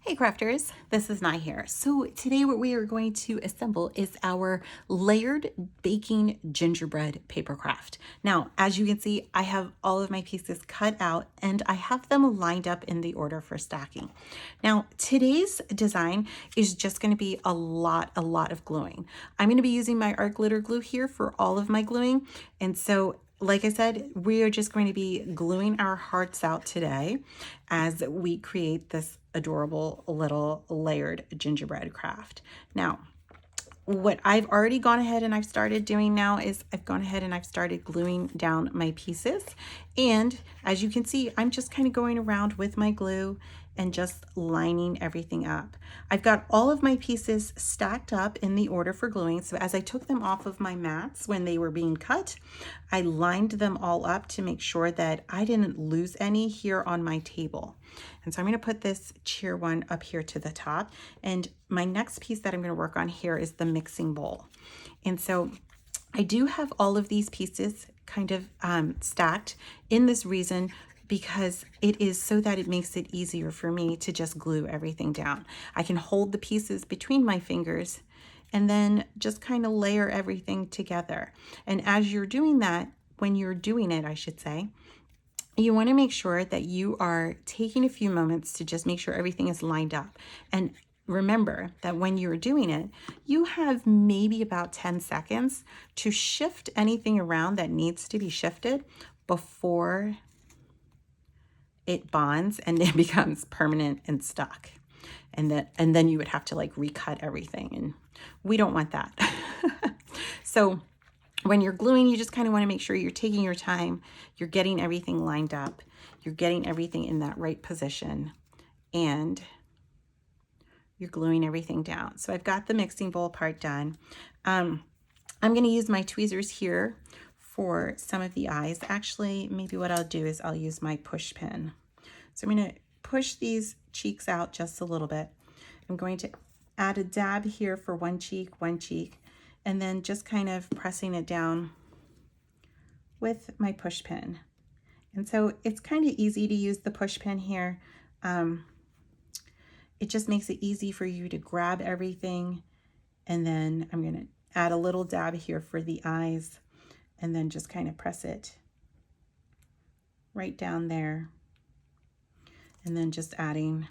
Hey crafters, this is Nye here. So today what we are going to assemble is our layered baking gingerbread paper craft. Now, as you can see, I have all of my pieces cut out and I have them lined up in the order for stacking. Now, today's design is just going to be a lot of gluing. I'm going to be using my art glitter glue here for all of my gluing. And so like I said, we are just going to be gluing our hearts out today as we create this adorable little layered gingerbread craft. Now, what I've already gone ahead and I've started doing now is I've gone ahead and I've started gluing down my pieces. And as you can see, I'm just kind of going around with my glue and just lining everything up. I've got all of my pieces stacked up in the order for gluing. So as I took them off of my mats when they were being cut, I lined them all up to make sure that I didn't lose any here on my table. And so I'm going to put this cheer one up here to the top. And my next piece that I'm going to work on here is the mixing bowl. And so I do have all of these pieces kind of stacked in this reason because it is so that it makes it easier for me to just glue everything down. I can hold the pieces between my fingers and then just kind of layer everything together. And as you're doing that, when you're doing it, I should say, you want to make sure that you are taking a few moments to just make sure everything is lined up. And remember that when you're doing it, you have maybe about 10 seconds to shift anything around that needs to be shifted before it bonds and it becomes permanent and stuck. And then you would have to like recut everything, and we don't want that. So when you're gluing, you just kind of want to make sure you're taking your time, you're getting everything lined up, you're getting everything in that right position, and you're gluing everything down. So I've got the mixing bowl part done. I'm going to use my tweezers here for some of the eyes. Actually, maybe what I'll do is I'll use my push pin. So I'm going to push these cheeks out just a little bit. I'm going to add a dab here for one cheek, and then just kind of pressing it down with my push pin. And so it's kind of easy to use the push pin here. It just makes it easy for you to grab everything. And then I'm going to add a little dab here for the eyes and then just kind of press it right down there. And then just adding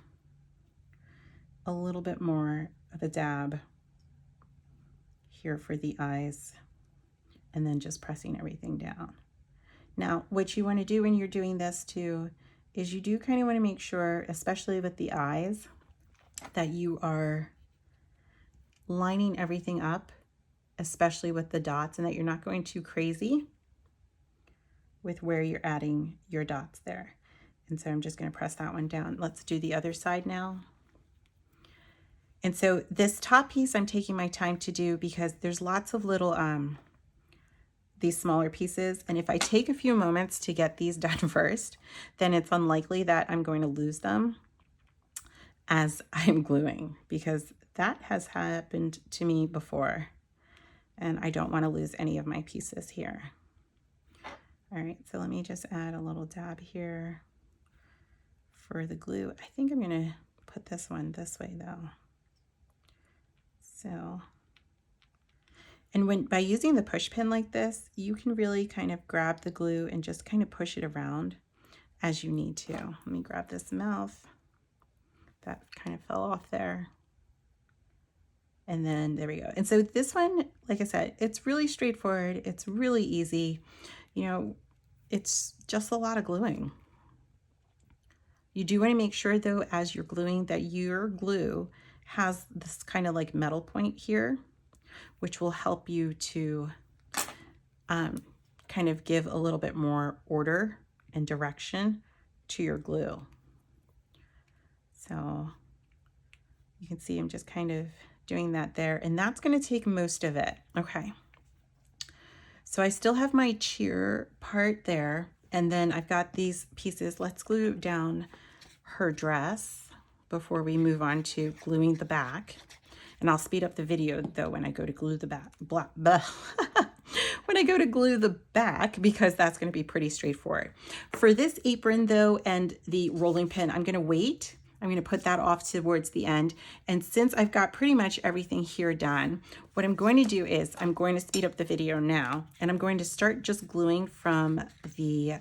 a little bit more of a dab here for the eyes, and then just pressing everything down. Now, what you want to do when you're doing this too is you do kind of want to make sure, especially with the eyes, that you are lining everything up, especially with the dots, and that you're not going too crazy with where you're adding your dots there. And so I'm just going to press that one down. Let's do the other side now. And so this top piece I'm taking my time to do because there's lots of little, these smaller pieces. And if I take a few moments to get these done first, then it's unlikely that I'm going to lose them as I'm gluing, because that has happened to me before. And I don't want to lose any of my pieces here. All right, so let me just add a little dab here for the glue. I think I'm going to put this one this way though. So, and by using the push pin like this, you can really kind of grab the glue and just kind of push it around as you need to. Let me grab this mouth. That kind of fell off there. And then there we go. And so this one, like I said, it's really straightforward. It's really easy. You know, it's just a lot of gluing. You do want to make sure though, as you're gluing, that your glue has this kind of like metal point here, which will help you to kind of give a little bit more order and direction to your glue. So you can see I'm just kind of doing that there, and that's going to take most of it. Okay. So I still have my cheer part there, and then I've got these pieces. Let's glue down her dress before we move on to gluing the back. And I'll speed up the video though when I go to glue the back, when I go to glue the back, because that's going to be pretty straightforward. For this apron though, and the rolling pin, I'm going to wait I'm going to put that off towards the end. And since I've got pretty much everything here done, what I'm going to do is I'm going to speed up the video now, and I'm going to start just gluing from the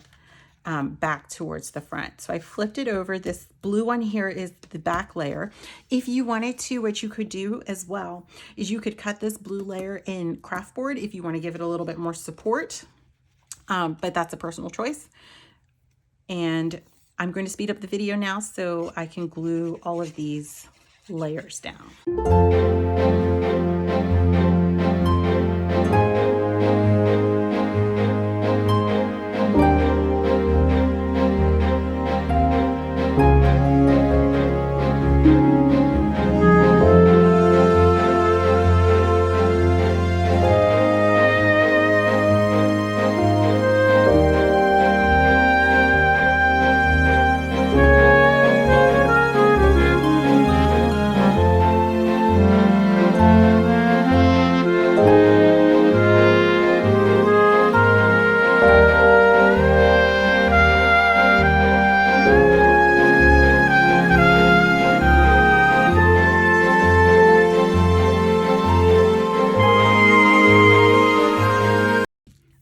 back towards the front. So I flipped it over. This blue one here is the back layer. If you wanted to, what you could do as well is you could cut this blue layer in craft board if you want to give it a little bit more support, but that's a personal choice. And I'm going to speed up the video now so I can glue all of these layers down.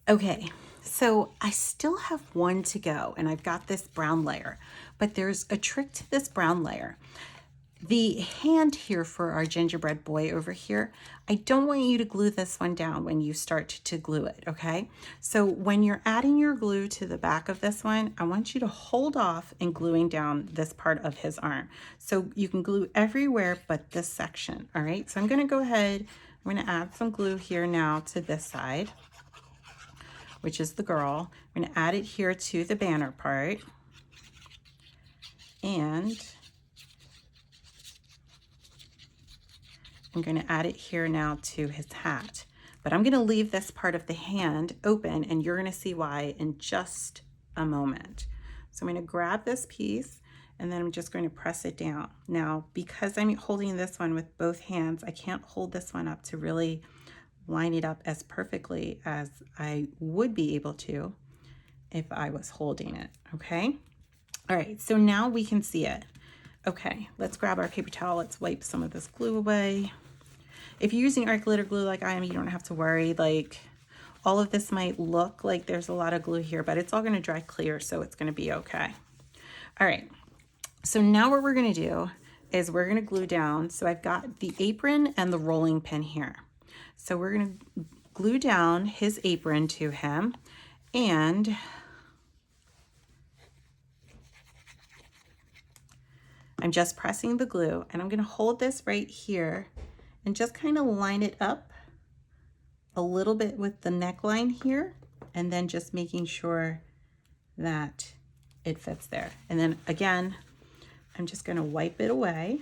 Okay, so I still have one to go, and I've got this brown layer, but there's a trick to this brown layer. The hand here for our gingerbread boy over here, I don't want you to glue this one down when you start to glue it, okay? So when you're adding your glue to the back of this one, I want you to hold off in gluing down this part of his arm. So you can glue everywhere but this section, all right? So I'm gonna go ahead, I'm gonna add some glue here now to this side, which is the girl. I'm going to add it here to the banner part. And I'm going to add it here now to his hat. But I'm going to leave this part of the hand open, and you're going to see why in just a moment. So I'm going to grab this piece, and then I'm just going to press it down. Now, because I'm holding this one with both hands, I can't hold this one up to really line it up as perfectly as I would be able to if I was holding it, okay? All right, so now we can see it. Okay, let's grab our paper towel. Let's wipe some of this glue away. If you're using art glitter glue like I am, you don't have to worry. Like, all of this might look like there's a lot of glue here, but it's all gonna dry clear, so it's gonna be okay. All right, so now what we're gonna do is we're gonna glue down. So I've got the apron and the rolling pin here. So we're going to glue down his apron to him, and I'm just pressing the glue, and I'm going to hold this right here and just kind of line it up a little bit with the neckline here, and then just making sure that it fits there. And then again, I'm just going to wipe it away,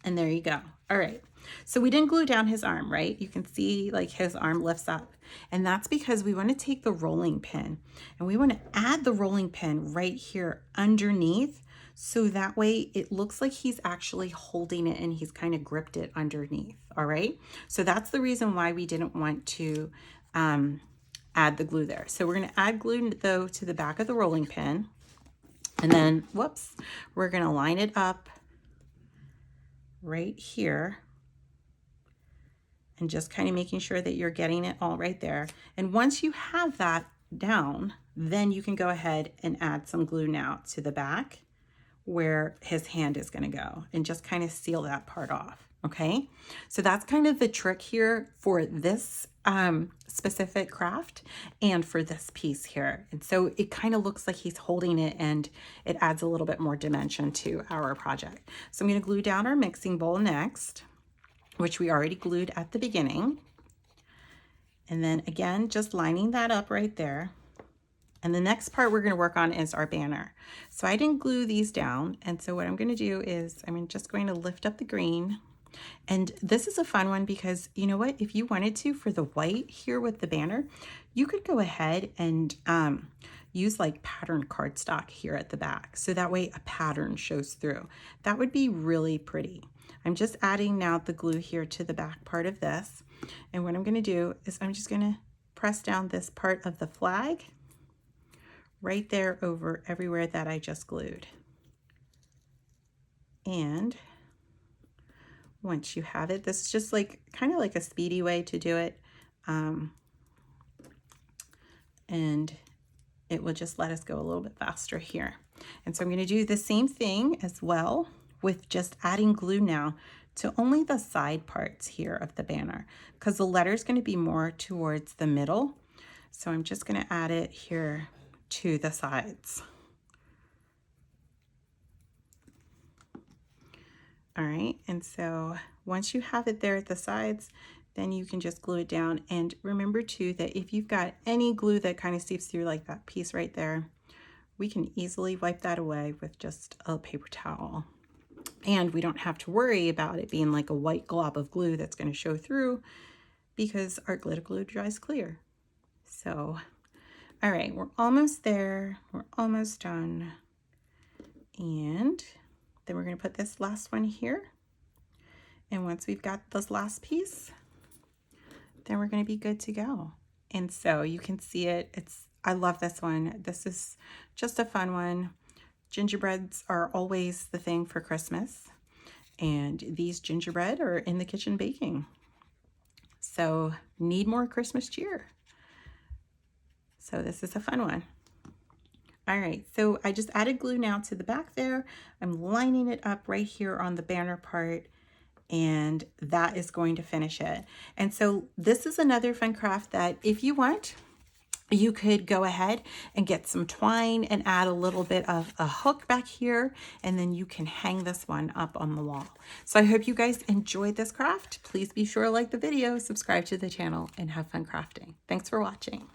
and there you go. All right. So we didn't glue down his arm, right? You can see like his arm lifts up, and that's because we want to take the rolling pin and we want to add the rolling pin right here underneath. So that way it looks like he's actually holding it and he's kind of gripped it underneath. All right. So that's the reason why we didn't want to add the glue there. So we're going to add glue though to the back of the rolling pin, and then whoops, we're going to line it up right here. And just kind of making sure that you're getting it all right there. And once you have that down, then you can go ahead and add some glue now to the back where his hand is going to go, and just kind of seal that part off. Okay, so that's kind of the trick here for this specific craft and for this piece here. And so it kind of looks like he's holding it, and it adds a little bit more dimension to our project. So I'm going to glue down our mixing bowl next, which we already glued at the beginning. And then again, just lining that up right there. And the next part we're gonna work on is our banner. So I didn't glue these down. And so what I'm gonna do is I'm just going to lift up the green. And this is a fun one because you know what? If you wanted to, for the white here with the banner, you could go ahead and use like pattern cardstock here at the back. So that way a pattern shows through. That would be really pretty. I'm just adding now the glue here to the back part of this. And what I'm going to do is I'm just going to press down this part of the flag right there over everywhere that I just glued. And once you have it, this is just like kind of like a speedy way to do it. And it will just let us go a little bit faster here. And so I'm going to do the same thing as well with just adding glue now to only the side parts here of the banner, because the letter is going to be more towards the middle. So I'm just going to add it here to the sides. All right, and so once you have it there at the sides, then you can just glue it down. And remember too that if you've got any glue that kind of seeps through, like that piece right there, we can easily wipe that away with just a paper towel. And we don't have to worry about it being like a white glob of glue that's going to show through, because our glitter glue dries clear. So, all right, we're almost there. We're almost done. And then we're going to put this last one here. And once we've got this last piece, then we're going to be good to go. And so you can see it. I love this one. This is just a fun one. Gingerbreads are always the thing for Christmas. And these gingerbread are in the kitchen baking. So need more Christmas cheer. So this is a fun one. All right, so I just added glue now to the back there. I'm lining it up right here on the banner part, and that is going to finish it. And so this is another fun craft that if you want, you could go ahead and get some twine and add a little bit of a hook back here, and then you can hang this one up on the wall. So I hope you guys enjoyed this craft. Please be sure to like the video, subscribe to the channel, and have fun crafting. Thanks for watching.